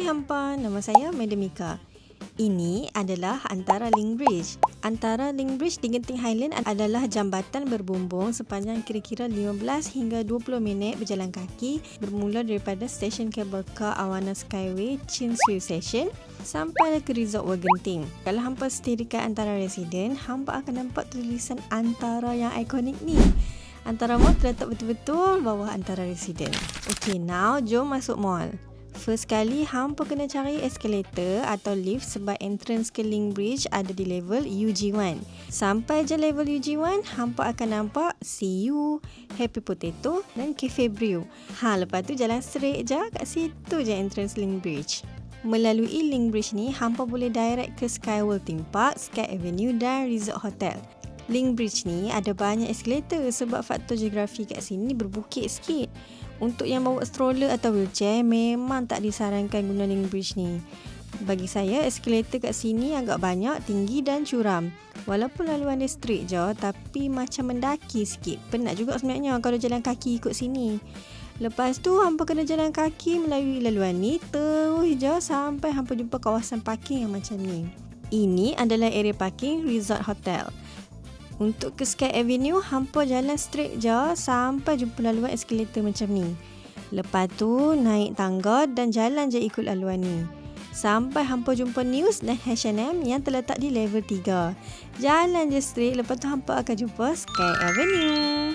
Hai hampa, nama saya Madam Mika. Ini adalah antara Link Bridge. Antara Link Bridge di Genting Highland adalah jambatan berbumbung sepanjang kira-kira 15 hingga 20 minit berjalan kaki bermula daripada stesen kabel kar Awana Skyway Chin Swee Station sampai ke Resort World Genting. Kalau hampa setia dekat antara residen, hampa akan nampak tulisan antara yang ikonik ni. Antara mall terletak betul-betul bawah antara residen. Okay, now jom masuk mall. First kali, hampa kena cari eskalator atau lift sebab entrance ke Link Bridge ada di level UG1. Sampai je level UG1, hampa akan nampak CU, Happy Potato dan Cafe Brew. Lepas tu jalan straight je, kat situ je entrance Link Bridge. Melalui Link Bridge ni, hampa boleh direct ke Skyworld Theme Park, Sky Avenue dan Resort Hotel. Link Bridge ni ada banyak eskalator sebab faktor geografi kat sini berbukit sikit. Untuk yang bawa stroller atau wheelchair, memang tak disarankan guna Link Bridge ni. Bagi saya, eskalator kat sini agak banyak, tinggi dan curam. Walaupun laluan dia straight je, tapi macam mendaki sikit. Penat juga sebenarnya kalau jalan kaki ikut sini. Lepas tu, hampa kena jalan kaki melalui laluan ni, terus je sampai hampa jumpa kawasan parking yang macam ni. Ini adalah area parking Resort Hotel. Untuk ke Sky Avenue, hampa jalan straight je sampai jumpa laluan eskalator macam ni. Lepas tu, naik tangga dan jalan je ikut laluan ni. Sampai hampa jumpa News dan H&M yang terletak di level 3. Jalan je straight, lepas tu hampa akan jumpa Sky Avenue.